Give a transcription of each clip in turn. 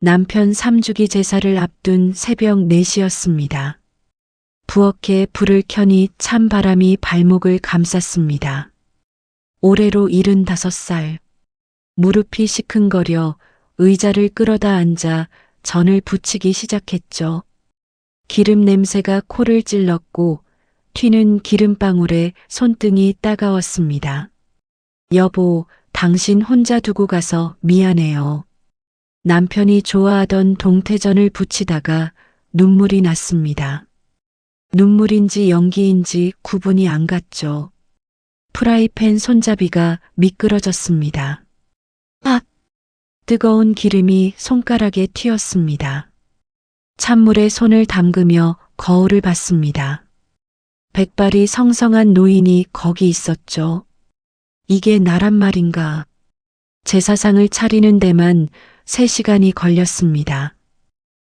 남편 3주기 제사를 앞둔 새벽 4시였습니다. 부엌에 불을 켜니 찬바람이 발목을 감쌌습니다. 올해로 75살. 무릎이 시큰거려 의자를 끌어다 앉아 전을 부치기 시작했죠. 기름 냄새가 코를 찔렀고 튀는 기름방울에 손등이 따가웠습니다. 여보, 당신 혼자 두고 가서 미안해요. 남편이 좋아하던 동태전을 부치다가 눈물이 났습니다. 눈물인지 연기인지 구분이 안 갔죠. 프라이팬 손잡이가 미끄러졌습니다. 아! 뜨거운 기름이 손가락에 튀었습니다. 찬물에 손을 담그며 거울을 봤습니다. 백발이 성성한 노인이 거기 있었죠. 이게 나란 말인가. 제사상을 차리는 데만 3시간이 걸렸습니다.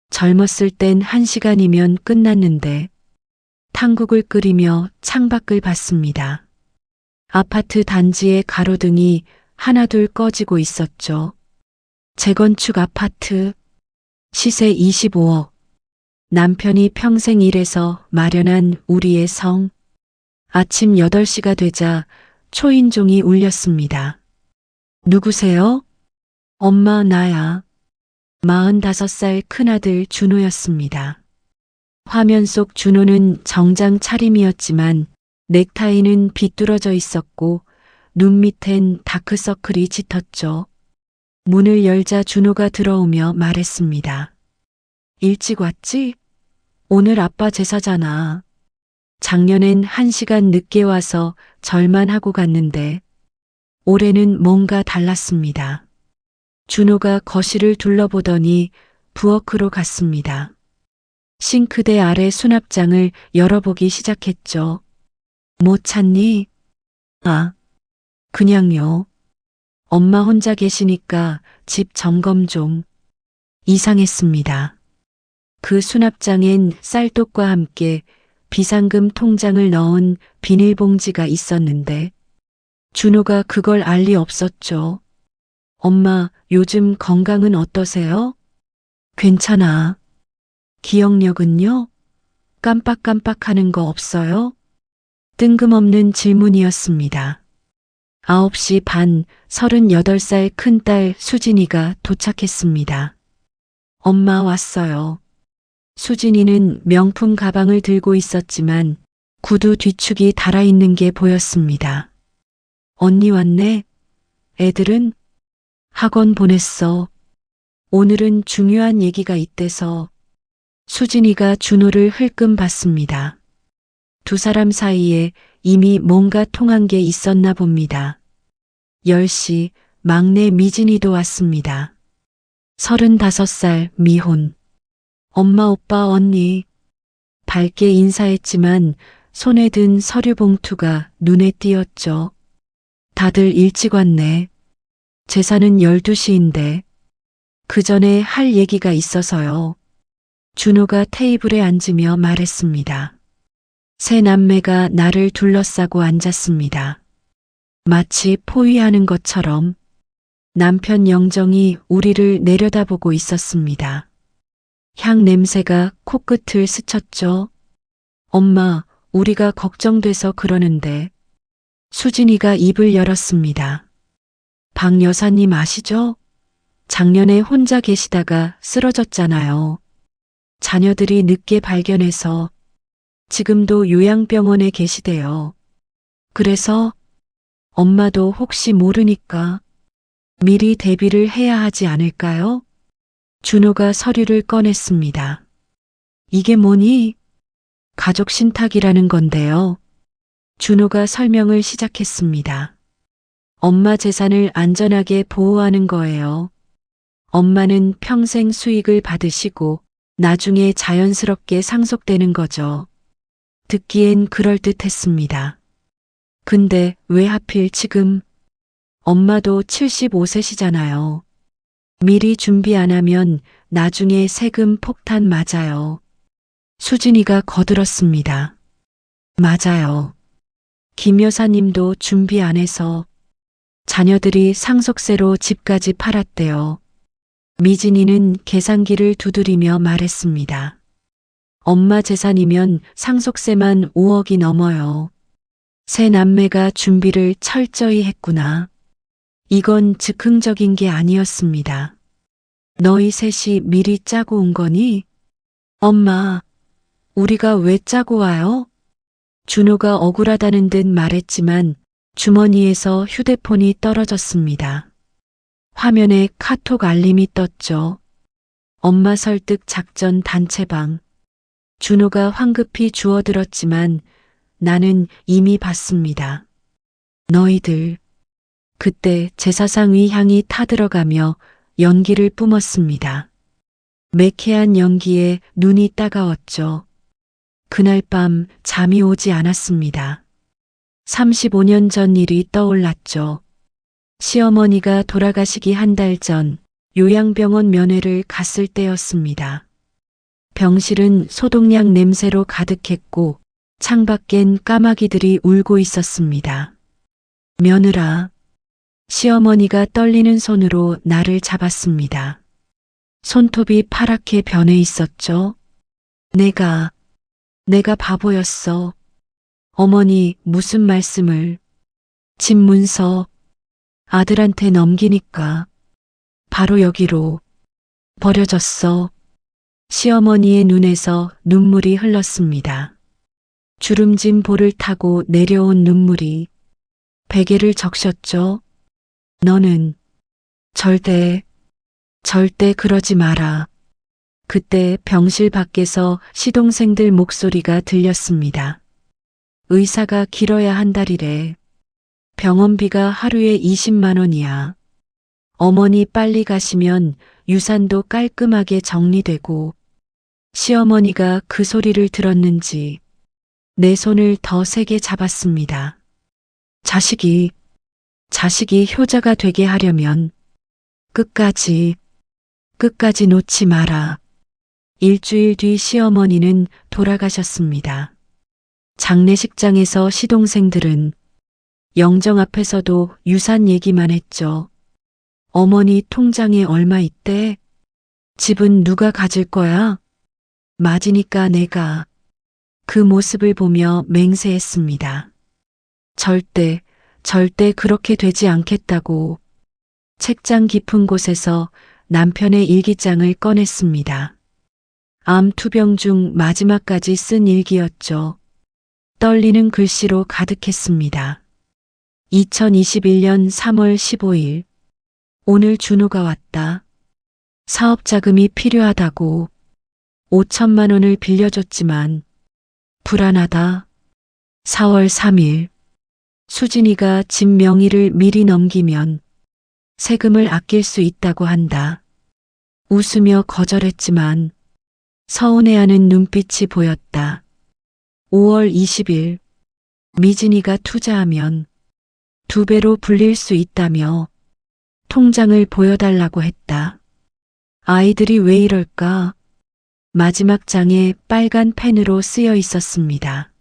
젊었을 땐 1시간이면 끝났는데 탕국을 끓이며 창밖을 봤습니다. 아파트 단지의 가로등이 하나둘 꺼지고 있었죠. 재건축 아파트, 시세 25억. 남편이 평생 일해서 마련한 우리의 성. 아침 8시가 되자 초인종이 울렸습니다. 누구세요? 엄마, 나야. 45살 큰아들 준호였습니다. 화면 속 준호는 정장 차림이었지만 넥타이는 비뚤어져 있었고 눈 밑엔 다크서클이 짙었죠. 문을 열자 준호가 들어오며 말했습니다. 일찍 왔지? 오늘 아빠 제사잖아. 작년엔 1시간 늦게 와서 절만 하고 갔는데 올해는 뭔가 달랐습니다. 준호가 거실을 둘러보더니 부엌으로 갔습니다. 싱크대 아래 수납장을 열어보기 시작했죠. 뭐 찾니? 아, 그냥요. 엄마 혼자 계시니까 집 점검 좀. 이상했습니다. 그 수납장엔 쌀독과 함께 비상금 통장을 넣은 비닐봉지가 있었는데 준호가 그걸 알 리 없었죠. 엄마, 요즘 건강은 어떠세요? 괜찮아. 기억력은요? 깜빡깜빡하는 거 없어요? 뜬금없는 질문이었습니다. 9시 반, 38살 큰딸 수진이가 도착했습니다. 엄마 왔어요. 수진이는 명품 가방을 들고 있었지만 구두 뒤축이 달아있는 게 보였습니다. 언니 왔네? 애들은? 학원 보냈어. 오늘은 중요한 얘기가 있대서. 수진이가 준호를 흘끔 봤습니다. 두 사람 사이에 이미 뭔가 통한 게 있었나 봅니다. 10시 막내 미진이도 왔습니다. 35살 미혼. 엄마, 오빠, 언니. 밝게 인사했지만 손에 든 서류 봉투가 눈에 띄었죠. 다들 일찍 왔네. 제사는 12시인데 그 전에 할 얘기가 있어서요. 준호가 테이블에 앉으며 말했습니다. 세 남매가 나를 둘러싸고 앉았습니다. 마치 포위하는 것처럼 남편 영정이 우리를 내려다보고 있었습니다. 향 냄새가 코끝을 스쳤죠. 엄마, 우리가 걱정돼서 그러는데. 수진이가 입을 열었습니다. 박 여사님 아시죠? 작년에 혼자 계시다가 쓰러졌잖아요. 자녀들이 늦게 발견해서 지금도 요양병원에 계시대요. 그래서 엄마도 혹시 모르니까 미리 대비를 해야 하지 않을까요? 준호가 서류를 꺼냈습니다. 이게 뭐니? 가족 신탁이라는 건데요. 준호가 설명을 시작했습니다. 엄마 재산을 안전하게 보호하는 거예요. 엄마는 평생 수익을 받으시고 나중에 자연스럽게 상속되는 거죠. 듣기엔 그럴듯했습니다. 근데 왜 하필 지금? 엄마도 75세시잖아요. 미리 준비 안 하면 나중에 세금 폭탄 맞아요. 수진이가 거들었습니다. 맞아요. 김 여사님도 준비 안 해서 자녀들이 상속세로 집까지 팔았대요. 미진이는 계산기를 두드리며 말했습니다. 엄마 재산이면 상속세만 5억이 넘어요. 세 남매가 준비를 철저히 했구나. 이건 즉흥적인 게 아니었습니다. 너희 셋이 미리 짜고 온 거니? 엄마, 우리가 왜 짜고 와요? 준호가 억울하다는 듯 말했지만 주머니에서 휴대폰이 떨어졌습니다. 화면에 카톡 알림이 떴죠. 엄마 설득 작전 단체방. 준호가 황급히 주워들었지만 나는 이미 봤습니다. 너희들. 그때 제사상의 향이 타들어가며 연기를 뿜었습니다. 매캐한 연기에 눈이 따가웠죠. 그날 밤 잠이 오지 않았습니다. 35년 전 일이 떠올랐죠. 시어머니가 돌아가시기 한 달 전 요양병원 면회를 갔을 때였습니다. 병실은 소독약 냄새로 가득했고 창밖엔 까마귀들이 울고 있었습니다. 며느라, 시어머니가 떨리는 손으로 나를 잡았습니다. 손톱이 파랗게 변해 있었죠. 내가 바보였어. 어머니 무슨 말씀을. 집 문서 아들한테 넘기니까 바로 여기로 버려졌어. 시어머니의 눈에서 눈물이 흘렀습니다. 주름진 볼을 타고 내려온 눈물이 베개를 적셨죠. 너는 절대 그러지 마라. 그때 병실 밖에서 시동생들 목소리가 들렸습니다. 의사가 길어야 한 달이래. 병원비가 하루에 20만 원이야. 어머니 빨리 가시면 유산도 깔끔하게 정리되고. 시어머니가 그 소리를 들었는지 내 손을 더 세게 잡았습니다. 자식이 효자가 되게 하려면 끝까지 놓지 마라. 일주일 뒤 시어머니는 돌아가셨습니다. 장례식장에서 시동생들은 영정 앞에서도 유산 얘기만 했죠. 어머니 통장에 얼마 있대? 집은 누가 가질 거야? 맞으니까 내가. 그 모습을 보며 맹세했습니다. 절대 그렇게 되지 않겠다고. 책장 깊은 곳에서 남편의 일기장을 꺼냈습니다. 암 투병 중 마지막까지 쓴 일기였죠. 떨리는 글씨로 가득했습니다. 2021년 3월 15일. 오늘 준호가 왔다. 사업 자금이 필요하다고 5천만 원을 빌려줬지만 불안하다. 4월 3일. 수진이가 집 명의를 미리 넘기면 세금을 아낄 수 있다고 한다. 웃으며 거절했지만 서운해하는 눈빛이 보였다. 5월 20일. 미진이가 투자하면 2배로 불릴 수 있다며 통장을 보여달라고 했다. 아이들이 왜 이럴까? 마지막 장에 빨간 펜으로 쓰여 있었습니다.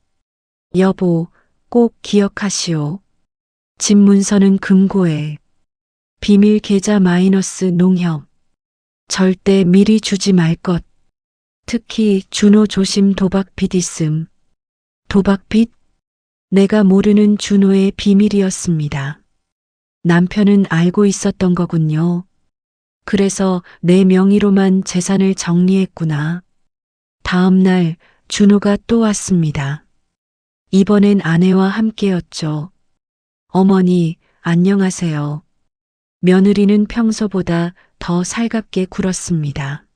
여보, 꼭 기억하시오. 집 문서는 금고에. 비밀 계좌 마이너스 농협. 절대 미리 주지 말 것. 특히 준호 조심 도박빚 있음. 도박빚? 내가 모르는 준호의 비밀이었습니다. 남편은 알고 있었던 거군요. 그래서 내 명의로만 재산을 정리했구나. 다음 날 준호가 또 왔습니다. 이번엔 아내와 함께였죠. 어머니, 안녕하세요. 며느리는 평소보다 더 살갑게 굴었습니다.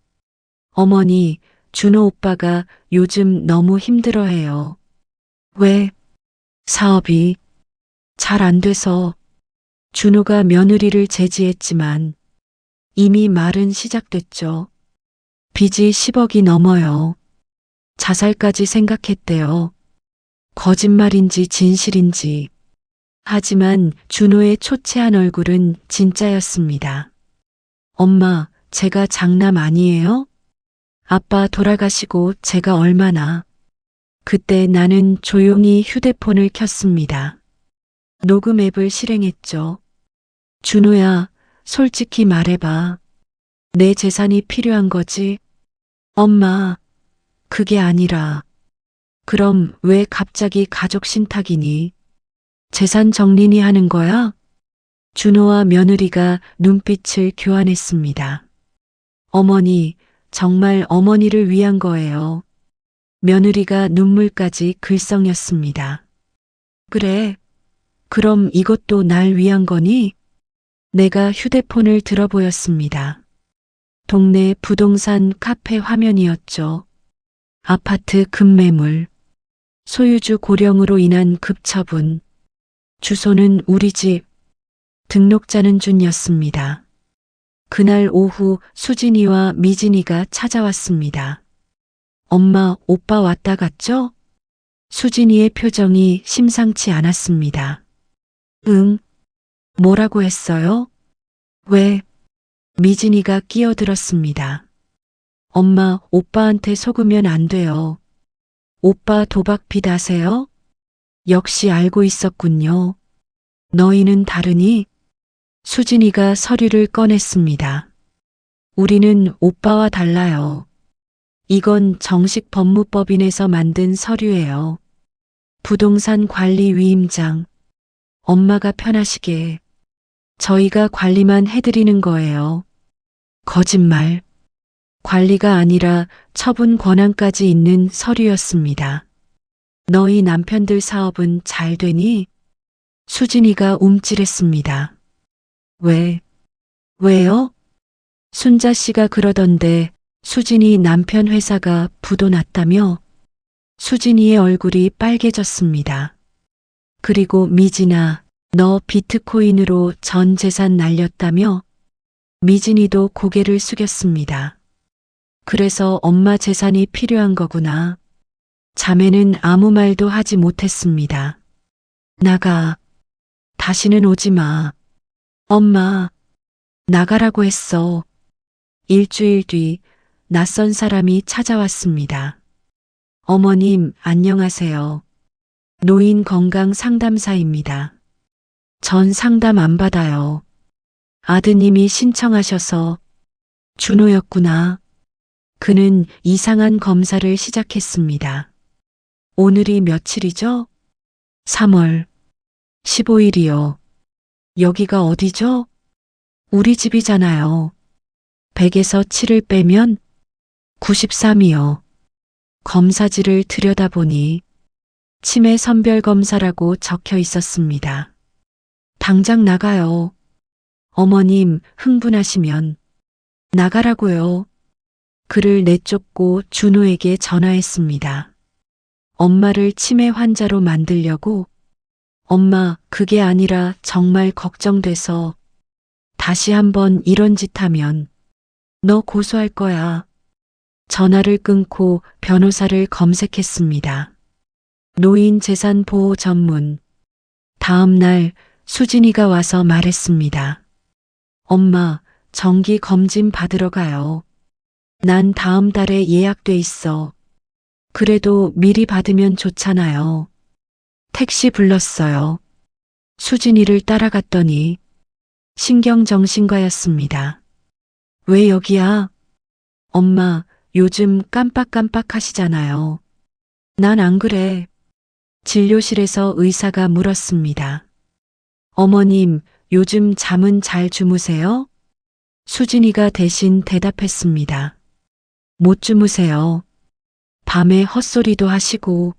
어머니, 준호 오빠가 요즘 너무 힘들어해요. 왜? 사업이 잘 안 돼서. 준호가 며느리를 제지했지만 이미 말은 시작됐죠. 빚이 10억이 넘어요. 자살까지 생각했대요. 거짓말인지 진실인지. 하지만 준호의 초췌한 얼굴은 진짜였습니다. 엄마, 제가 장남 아니에요? 아빠 돌아가시고 제가 얼마나. 그때 나는 조용히 휴대폰을 켰습니다. 녹음 앱을 실행했죠. 준호야, 솔직히 말해봐. 내 재산이 필요한 거지? 엄마, 그게 아니라. 그럼 왜 갑자기 가족 신탁이니? 재산 정리니 하는 거야? 준호와 며느리가 눈빛을 교환했습니다. 어머니, 정말 어머니를 위한 거예요. 며느리가 눈물까지 글썽였습니다. 그래, 그럼 이것도 날 위한 거니? 내가 휴대폰을 들어보였습니다. 동네 부동산 카페 화면이었죠. 아파트 급매물, 소유주 고령으로 인한 급처분, 주소는 우리 집, 등록자는 준이었습니다. 그날 오후 수진이와 미진이가 찾아왔습니다. 엄마, 오빠 왔다 갔죠? 수진이의 표정이 심상치 않았습니다. 응? 뭐라고 했어요? 왜? 미진이가 끼어들었습니다. 엄마, 오빠한테 속으면 안 돼요. 오빠 도박 빚 아세요? 역시 알고 있었군요. 너희는 다르니? 수진이가 서류를 꺼냈습니다. 우리는 오빠와 달라요. 이건 정식 법무법인에서 만든 서류예요. 부동산 관리 위임장. 엄마가 편하시게. 저희가 관리만 해드리는 거예요. 거짓말. 관리가 아니라 처분 권한까지 있는 서류였습니다. 너희 남편들 사업은 잘 되니? 수진이가 움찔했습니다. 왜요? 순자 씨가 그러던데 수진이 남편 회사가 부도 났다며? 수진이의 얼굴이 빨개졌습니다. 그리고 미진아, 너 비트코인으로 전 재산 날렸다며? 미진이도 고개를 숙였습니다. 그래서 엄마 재산이 필요한 거구나. 자매는 아무 말도 하지 못했습니다. 나가. 다시는 오지 마. 엄마, 나가라고 했어. 일주일 뒤 낯선 사람이 찾아왔습니다. 어머님, 안녕하세요. 노인 건강 상담사입니다. 전 상담 안 받아요. 아드님이 신청하셔서. 준호였구나. 그는 이상한 검사를 시작했습니다. 오늘이 며칠이죠? 3월 15일이요. 여기가 어디죠? 우리 집이잖아요. 100에서 7을 빼면 93이요. 검사지를 들여다보니 치매 선별 검사라고 적혀 있었습니다. 당장 나가요. 어머님, 흥분하시면. 나가라고요. 그를 내쫓고 준호에게 전화했습니다. 엄마를 치매 환자로 만들려고? 엄마, 그게 아니라 정말 걱정돼서. 다시 한번 이런 짓 하면 너 고소할 거야. 전화를 끊고 변호사를 검색했습니다. 노인 재산 보호 전문. 다음 날 수진이가 와서 말했습니다. 엄마, 정기 검진 받으러 가요. 난 다음 달에 예약돼 있어. 그래도 미리 받으면 좋잖아요. 택시 불렀어요. 수진이를 따라갔더니 신경정신과였습니다. 왜 여기야? 엄마, 요즘 깜빡깜빡 하시잖아요. 난 안 그래. 진료실에서 의사가 물었습니다. 어머님, 요즘 잠은 잘 주무세요? 수진이가 대신 대답했습니다. 못 주무세요. 밤에 헛소리도 하시고.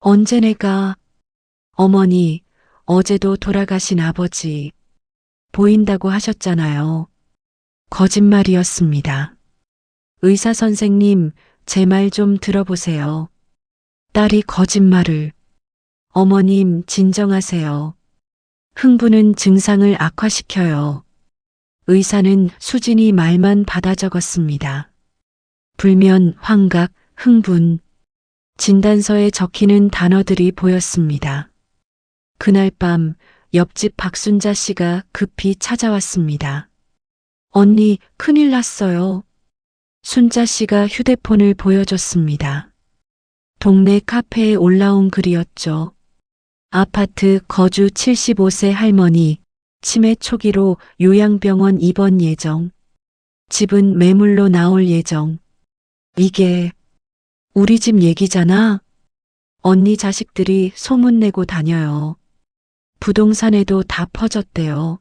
언제 내가? 어머니, 어제도 돌아가신 아버지 보인다고 하셨잖아요. 거짓말이었습니다. 의사 선생님, 제 말 좀 들어보세요. 딸이 거짓말을. 어머님, 진정하세요. 흥분은 증상을 악화시켜요. 의사는 수진이 말만 받아 적었습니다. 불면, 환각, 흥분. 진단서에 적히는 단어들이 보였습니다. 그날 밤 옆집 박순자 씨가 급히 찾아왔습니다. 언니, 큰일 났어요. 순자 씨가 휴대폰을 보여줬습니다. 동네 카페에 올라온 글이었죠. 아파트 거주 75세 할머니, 치매 초기로 요양병원 입원 예정. 집은 매물로 나올 예정. 이게 우리 집 얘기잖아. 언니 자식들이 소문내고 다녀요. 부동산에도 다 퍼졌대요.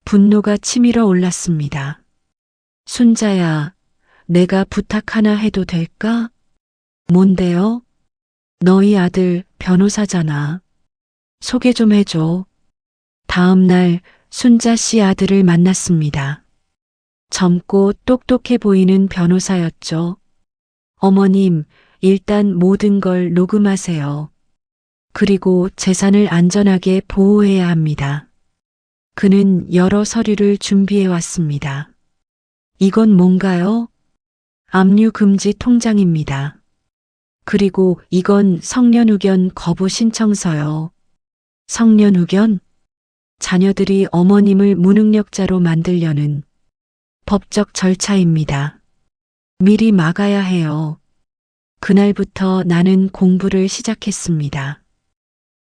분노가 치밀어 올랐습니다. 순자야, 내가 부탁 하나 해도 될까? 뭔데요? 너희 아들 변호사잖아. 소개 좀 해줘. 다음 날 순자 씨 아들을 만났습니다. 젊고 똑똑해 보이는 변호사였죠. 어머님, 일단 모든 걸 녹음하세요. 그리고 재산을 안전하게 보호해야 합니다. 그는 여러 서류를 준비해 왔습니다. 이건 뭔가요? 압류 금지 통장입니다. 그리고 이건 성년 의견 거부 신청서요. 성년 의견? 자녀들이 어머님을 무능력자로 만들려는 법적 절차입니다. 미리 막아야 해요. 그날부터 나는 공부를 시작했습니다.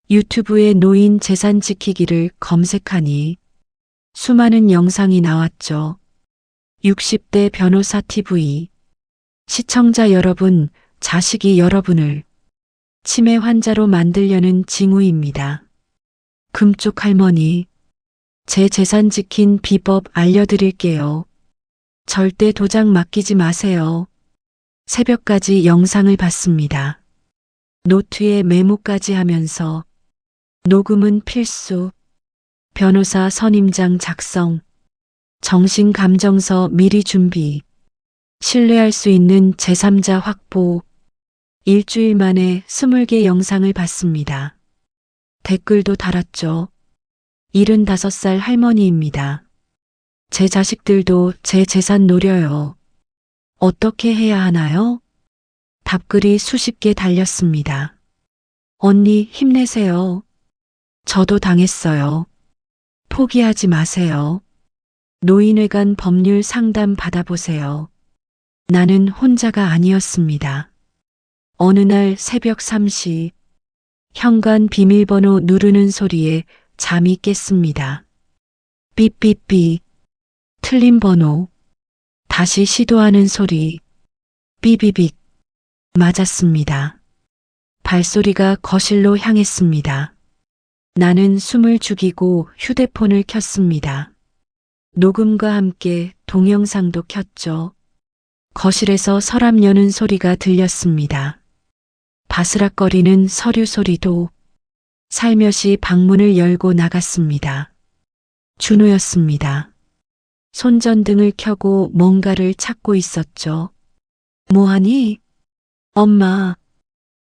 유튜브에 노인 재산 지키기를 검색하니 수많은 영상이 나왔죠. 60대 변호사 TV. 시청자 여러분, 자식이 여러분을 치매 환자로 만들려는 징후입니다. 금쪽 할머니, 제 재산 지킨 비법 알려드릴게요. 절대 도장 맡기지 마세요. 새벽까지 영상을 봤습니다. 노트에 메모까지 하면서 녹음은 필수. 변호사 선임장 작성. 정신감정서 미리 준비. 신뢰할 수 있는 제3자 확보. 일주일 만에 20개 영상을 봤습니다. 댓글도 달았죠. 75살 할머니입니다. 제 자식들도 제 재산 노려요. 어떻게 해야 하나요? 답글이 수십 개 달렸습니다. 언니 힘내세요. 저도 당했어요. 포기하지 마세요. 노인회관 법률 상담 받아보세요. 나는 혼자가 아니었습니다. 어느 날 새벽 3시 현관 비밀번호 누르는 소리에 잠이 깼습니다. 삐삐삐. 틀린 번호. 다시 시도하는 소리. 삐비빅. 맞았습니다. 발소리가 거실로 향했습니다. 나는 숨을 죽이고 휴대폰을 켰습니다. 녹음과 함께 동영상도 켰죠. 거실에서 서랍 여는 소리가 들렸습니다. 바스락거리는 서류 소리도. 살며시 방문을 열고 나갔습니다. 준호였습니다. 손전등을 켜고 뭔가를 찾고 있었죠. 뭐하니? 엄마.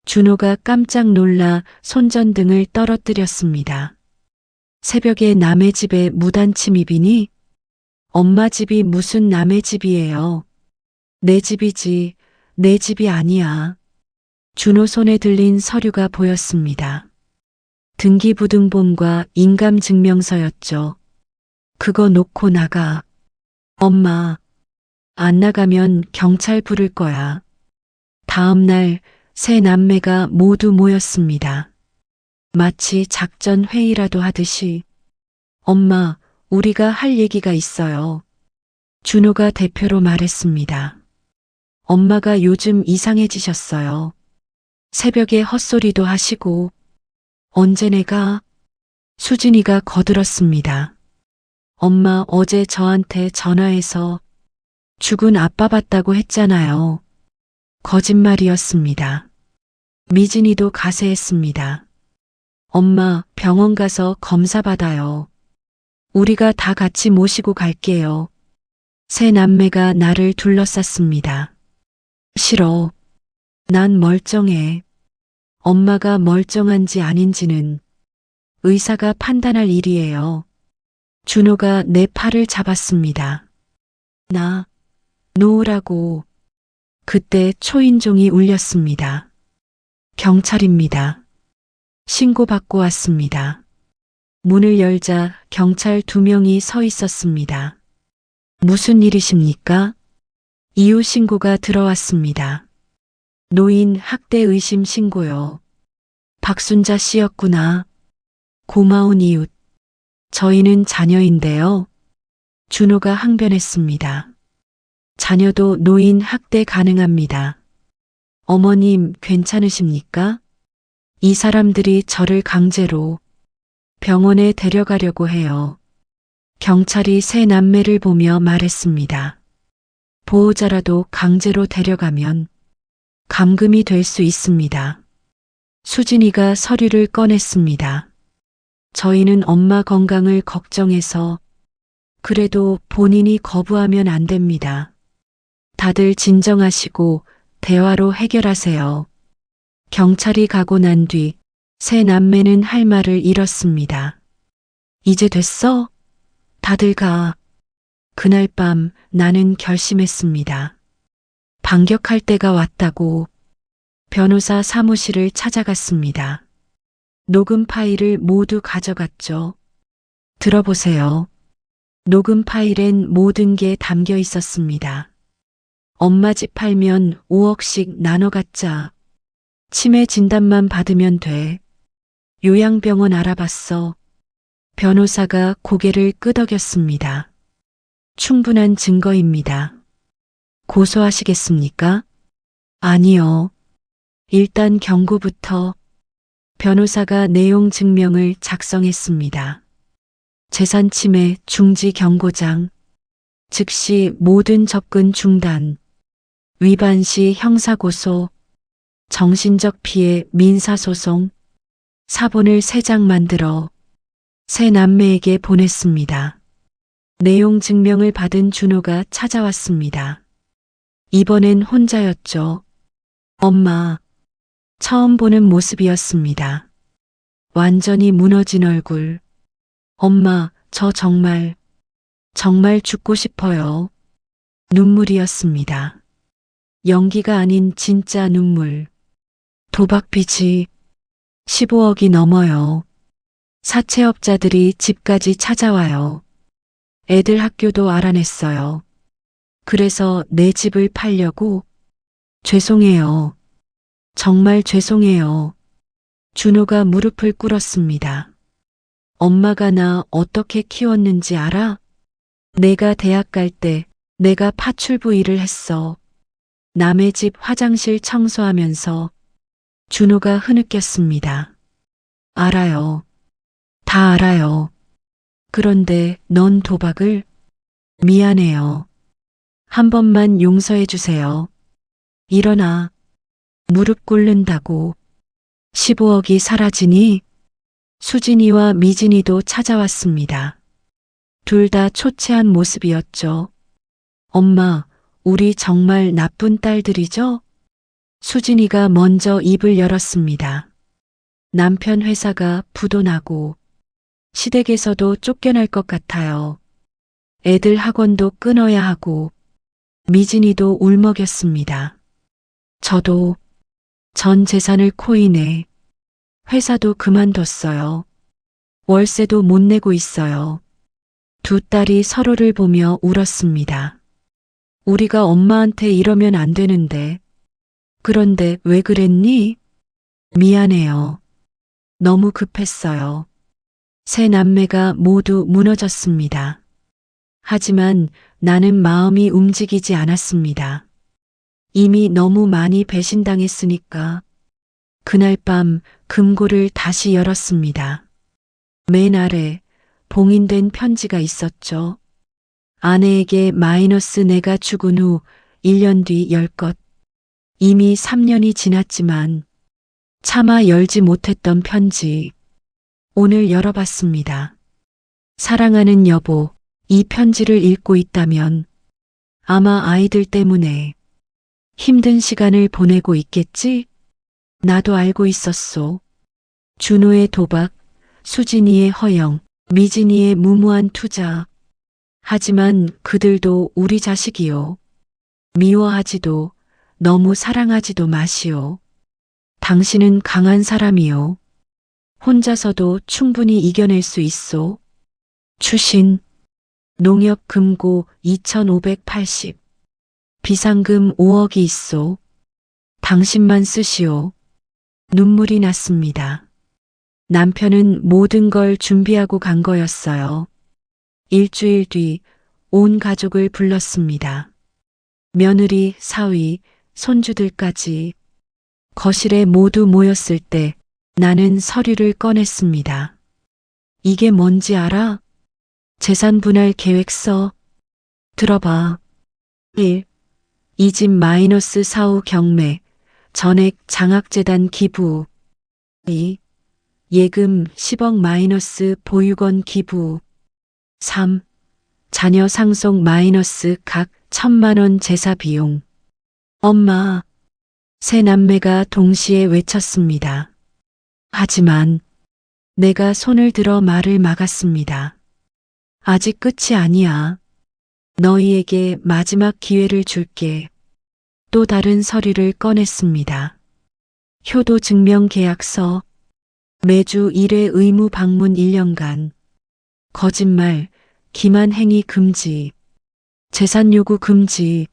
준호가 깜짝 놀라 손전등을 떨어뜨렸습니다. 새벽에 남의 집에 무단 침입이니? 엄마 집이 무슨 남의 집이에요. 내 집이지, 내 집이 아니야. 준호 손에 들린 서류가 보였습니다. 등기부등본과 인감증명서였죠. 그거 놓고 나가. 엄마, 안 나가면 경찰 부를 거야. 다음 날 세 남매가 모두 모였습니다. 마치 작전 회의라도 하듯이. 엄마, 우리가 할 얘기가 있어요. 준호가 대표로 말했습니다. 엄마가 요즘 이상해지셨어요. 새벽에 헛소리도 하시고. 언제 내가? 수진이가 거들었습니다. 엄마 어제 저한테 전화해서 죽은 아빠 봤다고 했잖아요. 거짓말이었습니다. 미진이도 가세했습니다. 엄마 병원 가서 검사 받아요. 우리가 다 같이 모시고 갈게요. 세 남매가 나를 둘러쌌습니다. 싫어. 난 멀쩡해. 엄마가 멀쩡한지 아닌지는 의사가 판단할 일이에요. 준호가 내 팔을 잡았습니다. 나 놓으라고. 그때 초인종이 울렸습니다. 경찰입니다. 신고받고 왔습니다. 문을 열자 경찰 2명이 서 있었습니다. 무슨 일이십니까? 이유 신고가 들어왔습니다. 노인 학대 의심 신고요. 박순자 씨였구나. 고마운 이웃. 저희는 자녀인데요. 준호가 항변했습니다. 자녀도 노인 학대 가능합니다. 어머님 괜찮으십니까? 이 사람들이 저를 강제로 병원에 데려가려고 해요. 경찰이 세 남매를 보며 말했습니다. 보호자라도 강제로 데려가면 감금이 될 수 있습니다. 수진이가 서류를 꺼냈습니다. 저희는 엄마 건강을 걱정해서 그래도 본인이 거부하면 안 됩니다. 다들 진정하시고 대화로 해결하세요. 경찰이 가고 난 뒤 세 남매는 할 말을 잃었습니다. 이제 됐어? 다들 가. 그날 밤 나는 결심했습니다. 반격할 때가 왔다고. 변호사 사무실을 찾아갔습니다. 녹음 파일을 모두 가져갔죠. 들어보세요. 녹음 파일엔 모든 게 담겨 있었습니다. 엄마 집 팔면 5억씩 나눠 갖자. 치매 진단만 받으면 돼. 요양병원 알아봤어. 변호사가 고개를 끄덕였습니다. 충분한 증거입니다. 고소하시겠습니까? 아니요. 일단 경고부터. 변호사가 내용 증명을 작성했습니다. 재산 침해 중지 경고장. 즉시 모든 접근 중단. 위반 시 형사고소. 정신적 피해 민사소송. 사본을 3장 만들어 세 남매에게 보냈습니다. 내용 증명을 받은 준호가 찾아왔습니다. 이번엔 혼자였죠. 엄마. 처음 보는 모습이었습니다. 완전히 무너진 얼굴. 엄마, 저 정말 죽고 싶어요. 눈물이었습니다. 연기가 아닌 진짜 눈물. 도박빚이 15억이 넘어요. 사채업자들이 집까지 찾아와요. 애들 학교도 알아냈어요. 그래서 내 집을 팔려고. 죄송해요. 정말 죄송해요. 준호가 무릎을 꿇었습니다. 엄마가 나 어떻게 키웠는지 알아? 내가 대학 갈 때 내가 파출부 일을 했어. 남의 집 화장실 청소하면서. 준호가 흐느꼈습니다. 알아요. 다 알아요. 그런데 넌 도박을? 미안해요. 한 번만 용서해 주세요. 일어나. 무릎 꿇는다고. 15억이 사라지니? 수진이와 미진이도 찾아왔습니다. 둘 다 초췌한 모습이었죠. 엄마, 우리 정말 나쁜 딸들이죠? 수진이가 먼저 입을 열었습니다. 남편 회사가 부도 나고 시댁에서도 쫓겨날 것 같아요. 애들 학원도 끊어야 하고. 미진이도 울먹였습니다. 저도 전 재산을 코인해 회사도 그만뒀어요. 월세도 못 내고 있어요. 두 딸이 서로를 보며 울었습니다. 우리가 엄마한테 이러면 안 되는데. 그런데 왜 그랬니? 미안해요. 너무 급했어요. 세 남매가 모두 무너졌습니다. 하지만 나는 마음이 움직이지 않았습니다. 이미 너무 많이 배신당했으니까. 그날 밤 금고를 다시 열었습니다. 맨 아래 봉인된 편지가 있었죠. 아내에게 마이너스 내가 죽은 후 1년 뒤 열 것. 이미 3년이 지났지만 차마 열지 못했던 편지. 오늘 열어봤습니다. 사랑하는 여보, 이 편지를 읽고 있다면 아마 아이들 때문에 힘든 시간을 보내고 있겠지? 나도 알고 있었소. 준호의 도박, 수진이의 허영, 미진이의 무모한 투자. 하지만 그들도 우리 자식이요. 미워하지도 너무 사랑하지도 마시오. 당신은 강한 사람이요. 혼자서도 충분히 이겨낼 수 있소. 추신. 농협 금고 2,580. 비상금 5억이 있소. 당신만 쓰시오. 눈물이 났습니다. 남편은 모든 걸 준비하고 간 거였어요. 일주일 뒤 온 가족을 불렀습니다. 며느리, 사위, 손주들까지 거실에 모두 모였을 때 나는 서류를 꺼냈습니다. 이게 뭔지 알아? 재산 분할 계획서. 들어봐. 1. 이 집 마이너스 사후 경매, 전액 장학재단 기부. 2. 예금 10억 마이너스 보육원 기부. 3. 자녀 상속 마이너스 각 1,000만 원 제사 비용. 엄마, 세 남매가 동시에 외쳤습니다. 하지만 내가 손을 들어 말을 막았습니다. 아직 끝이 아니야. 너희에게 마지막 기회를 줄게. 또 다른 서류를 꺼냈습니다. 효도 증명 계약서, 매주 1회 의무 방문 1년간, 거짓말, 기만 행위 금지, 재산 요구 금지,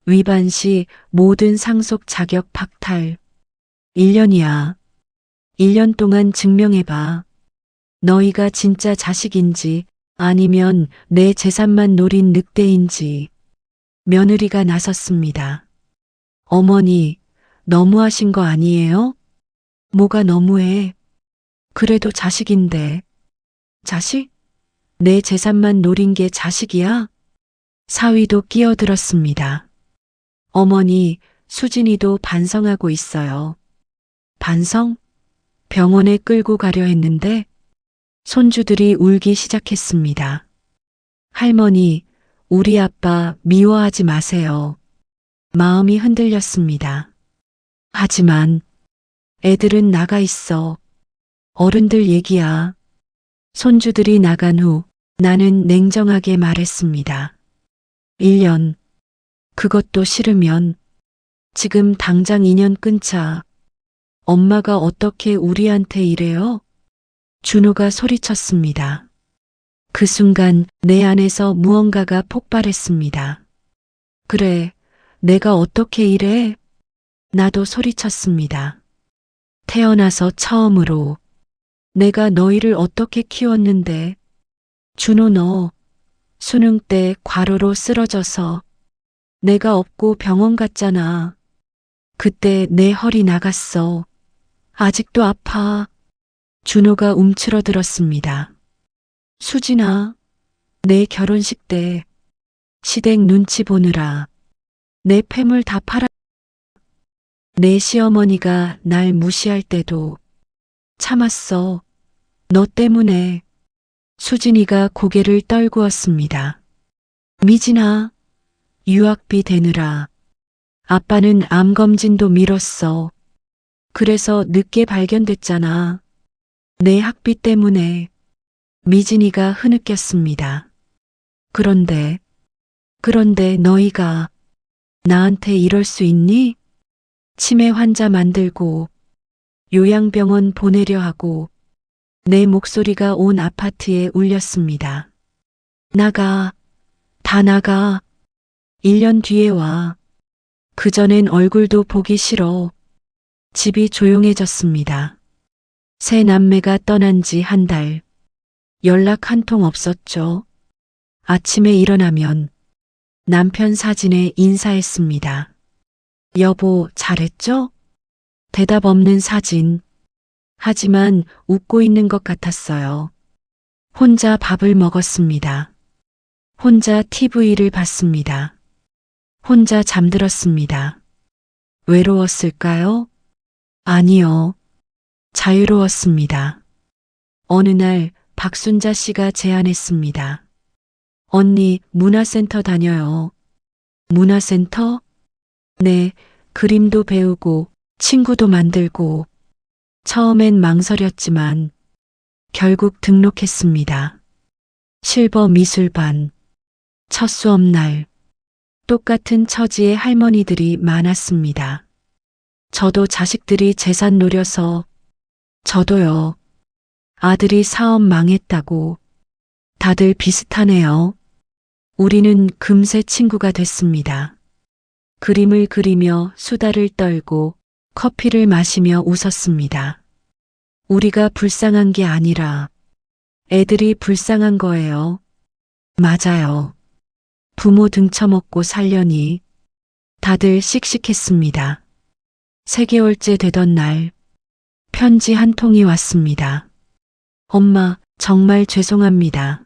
위반 시 모든 상속 자격 박탈. 1년이야. 1년 동안 증명해봐. 너희가 진짜 자식인지 아니면 내 재산만 노린 늑대인지. 며느리가 나섰습니다. 어머니, 너무하신 거 아니에요? 뭐가 너무해? 그래도 자식인데. 자식? 내 재산만 노린 게 자식이야? 사위도 끼어들었습니다. 어머니, 수진이도 반성하고 있어요. 반성? 병원에 끌고 가려 했는데 손주들이 울기 시작했습니다. 할머니, 우리 아빠 미워하지 마세요. 마음이 흔들렸습니다. 하지만 애들은 나가 있어. 어른들 얘기야. 손주들이 나간 후 나는 냉정하게 말했습니다. 1년. 그것도 싫으면 지금 당장 2년 끊자. 엄마가 어떻게 우리한테 이래요? 준호가 소리쳤습니다. 그 순간 내 안에서 무언가가 폭발했습니다. 그래, 내가 어떻게 이래? 나도 소리쳤습니다. 태어나서 처음으로 내가 너희를 어떻게 키웠는데. 준호, 너 수능 때 과로로 쓰러져서 내가 없고 병원 갔잖아. 그때 내 허리 나갔어. 아직도 아파. 준호가 움츠러들었습니다. 수진아, 내 결혼식 때 시댁 눈치 보느라 내 폐물 다 팔아. 내 시어머니가 날 무시할 때도 참았어. 너 때문에. 수진이가 고개를 떨구었습니다. 미진아, 유학비 대느라 아빠는 암검진도 미뤘어. 그래서 늦게 발견됐잖아. 내 학비 때문에. 미진이가 흐느꼈습니다. 그런데 너희가 나한테 이럴 수 있니? 치매 환자 만들고 요양병원 보내려 하고. 내 목소리가 온 아파트에 울렸습니다. 나가, 다 나가. 1년 뒤에 와. 그전엔 얼굴도 보기 싫어. 집이 조용해졌습니다. 세 남매가 떠난 지 한 달. 연락 한 통 없었죠. 아침에 일어나면 남편 사진에 인사했습니다. 여보, 잘했죠? 대답 없는 사진. 하지만 웃고 있는 것 같았어요. 혼자 밥을 먹었습니다. 혼자 TV를 봤습니다. 혼자 잠들었습니다. 외로웠을까요? 아니요. 자유로웠습니다. 어느 날 박순자 씨가 제안했습니다. 언니, 문화센터 다녀요. 문화센터? 네, 그림도 배우고 친구도 만들고. 처음엔 망설였지만 결국 등록했습니다. 실버 미술반. 첫 수업날 똑같은 처지의 할머니들이 많았습니다. 저도 자식들이 재산 노려서. 저도요. 아들이 사업 망했다고. 다들 비슷하네요. 우리는 금세 친구가 됐습니다. 그림을 그리며 수다를 떨고 커피를 마시며 웃었습니다. 우리가 불쌍한 게 아니라 애들이 불쌍한 거예요. 맞아요. 부모 등쳐먹고 살려니 다들 씩씩했습니다. 3개월째 되던 날, 편지 한 통이 왔습니다. 엄마, 정말 죄송합니다.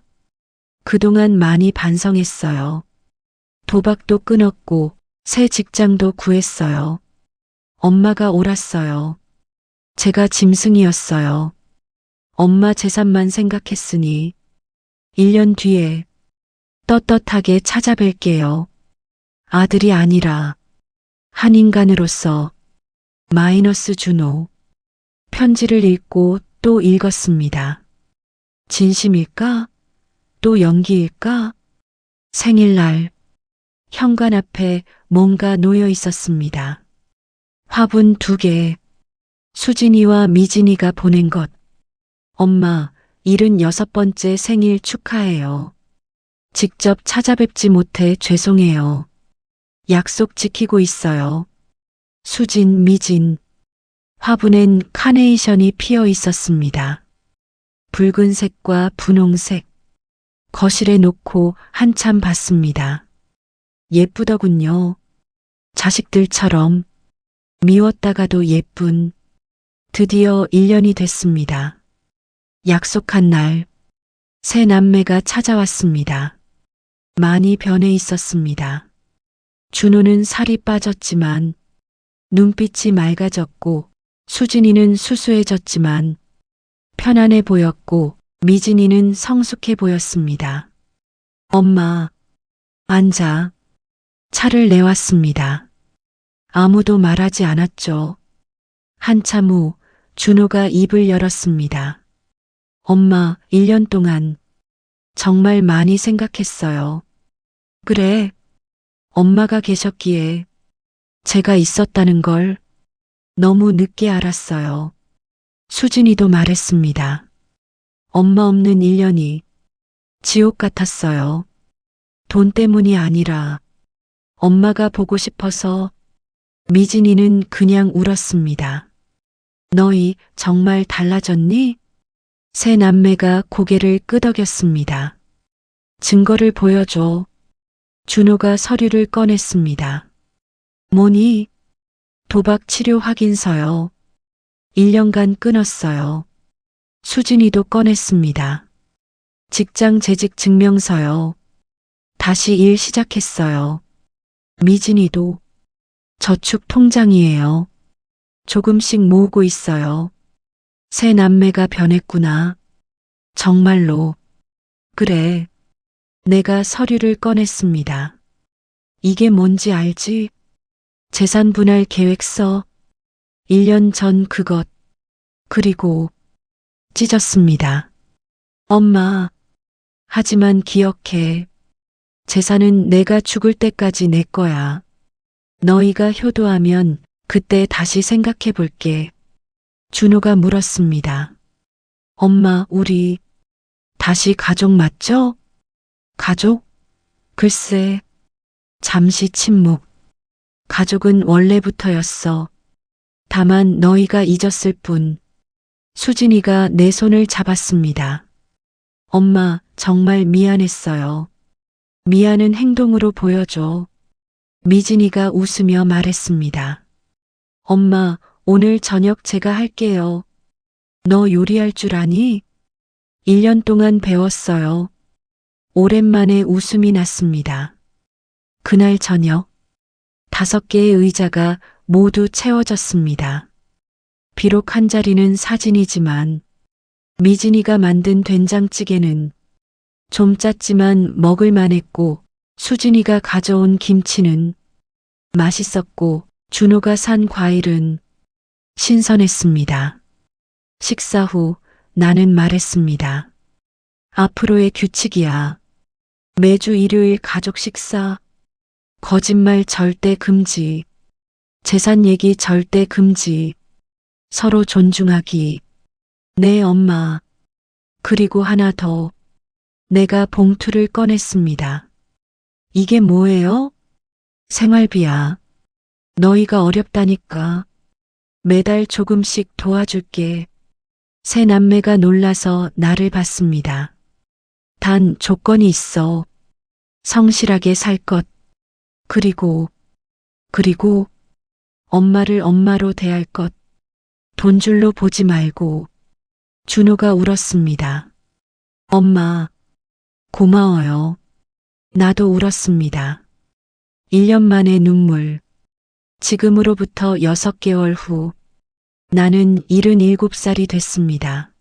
그동안 많이 반성했어요. 도박도 끊었고, 새 직장도 구했어요. 엄마가 옳았어요. 제가 짐승이었어요. 엄마 재산만 생각했으니 1년 뒤에 떳떳하게 찾아뵐게요. 아들이 아니라 한 인간으로서 마이너스 준호. 편지를 읽고 또 읽었습니다. 진심일까? 또 연기일까? 생일날 현관 앞에 뭔가 놓여 있었습니다. 화분 2개. 수진이와 미진이가 보낸 것. 엄마, 76번째 생일 축하해요. 직접 찾아뵙지 못해 죄송해요. 약속 지키고 있어요. 수진, 미진. 화분엔 카네이션이 피어 있었습니다. 붉은색과 분홍색. 거실에 놓고 한참 봤습니다. 예쁘더군요. 자식들처럼 미웠다가도 예쁜. 드디어 1년이 됐습니다. 약속한 날, 새 남매가 찾아왔습니다. 많이 변해 있었습니다. 준호는 살이 빠졌지만 눈빛이 맑아졌고 수진이는 수수해졌지만 편안해 보였고 미진이는 성숙해 보였습니다. 엄마, 앉아. 차를 내왔습니다. 아무도 말하지 않았죠. 한참 후 준호가 입을 열었습니다. 엄마, 1년 동안 정말 많이 생각했어요. 그래, 엄마가 계셨기에 제가 있었다는 걸 너무 늦게 알았어요. 수진이도 말했습니다. 엄마 없는 1년이 지옥 같았어요. 돈 때문이 아니라 엄마가 보고 싶어서. 미진이는 그냥 울었습니다. 너희 정말 달라졌니? 새 남매가 고개를 끄덕였습니다. 증거를 보여줘. 준호가 서류를 꺼냈습니다. 뭐니? 도박 치료 확인서요. 1년간 끊었어요. 수진이도 꺼냈습니다. 직장 재직 증명서요. 다시 일 시작했어요. 미진이도 저축 통장이에요. 조금씩 모으고 있어요. 새 남매가 변했구나. 정말로. 그래. 내가 서류를 꺼냈습니다. 이게 뭔지 알지? 재산 분할 계획서. 1년 전 그것. 그리고 찢었습니다. 엄마. 하지만 기억해. 재산은 내가 죽을 때까지 내 거야. 너희가 효도하면 그때 다시 생각해 볼게. 준호가 물었습니다. 엄마, 우리 다시 가족 맞죠? 가족? 글쎄. 잠시 침묵. 가족은 원래부터였어. 다만 너희가 잊었을 뿐. 수진이가 내 손을 잡았습니다. 엄마, 정말 미안했어요. 미안은 행동으로 보여줘. 미진이가 웃으며 말했습니다. 엄마, 오늘 저녁 제가 할게요. 너 요리할 줄 아니? 1년 동안 배웠어요. 오랜만에 웃음이 났습니다. 그날 저녁, 5개의 의자가 모두 채워졌습니다. 비록 한 자리는 사진이지만 미진이가 만든 된장찌개는 좀 짰지만 먹을만했고 수진이가 가져온 김치는 맛있었고 준호가 산 과일은 신선했습니다. 식사 후 나는 말했습니다. 앞으로의 규칙이야. 매주 일요일 가족 식사. 거짓말 절대 금지. 재산 얘기 절대 금지. 서로 존중하기. 네, 엄마. 그리고 하나 더. 내가 봉투를 꺼냈습니다. 이게 뭐예요? 생활비야. 너희가 어렵다니까. 매달 조금씩 도와줄게. 새 남매가 놀라서 나를 봤습니다. 단 조건이 있어. 성실하게 살 것. 그리고 그리고 엄마를 엄마로 대할 것, 돈줄로 보지 말고 준호가 울었습니다. 엄마, 고마워요. 나도 울었습니다. 1년 만의 눈물. 지금으로부터 6개월 후 나는 77살이 됐습니다.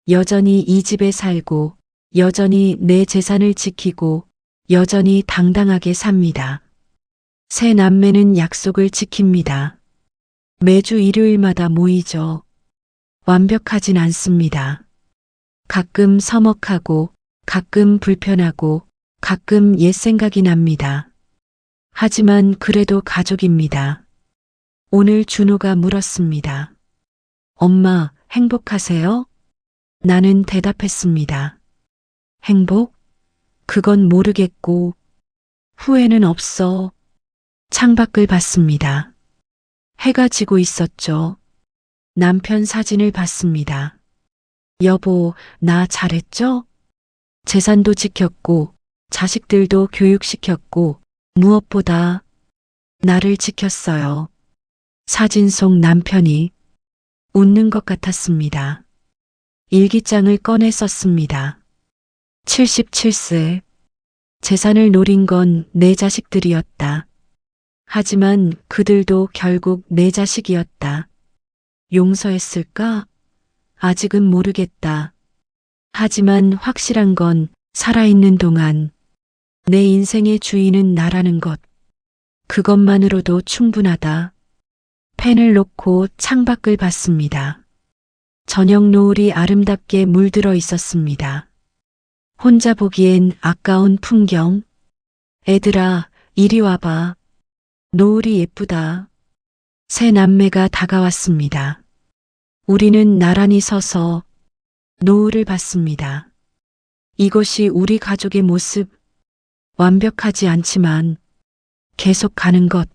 여전히 이 집에 살고 여전히 내 재산을 지키고 여전히 당당하게 삽니다. 새 남매는 약속을 지킵니다. 매주 일요일마다 모이죠. 완벽하진 않습니다. 가끔 서먹하고 가끔 불편하고 가끔 옛 생각이 납니다. 하지만 그래도 가족입니다. 오늘 준호가 물었습니다. 엄마, 행복하세요? 나는 대답했습니다. 행복? 그건 모르겠고 후회는 없어. 창밖을 봤습니다. 해가 지고 있었죠. 남편 사진을 봤습니다. 여보, 나 잘했죠? 재산도 지켰고 자식들도 교육시켰고 무엇보다 나를 지켰어요. 사진 속 남편이 웃는 것 같았습니다. 일기장을 꺼내 썼습니다. 77세. 재산을 노린 건 내 자식들이었다. 하지만 그들도 결국 내 자식이었다. 용서했을까? 아직은 모르겠다. 하지만 확실한 건 살아있는 동안 내 인생의 주인은 나라는 것. 그것만으로도 충분하다. 펜을 놓고 창밖을 봤습니다. 저녁 노을이 아름답게 물들어 있었습니다. 혼자 보기엔 아까운 풍경. 애들아, 이리 와봐. 노을이 예쁘다. 새 남매가 다가왔습니다. 우리는 나란히 서서 노을을 봤습니다. 이것이 우리 가족의 모습. 완벽하지 않지만 계속 가는 것.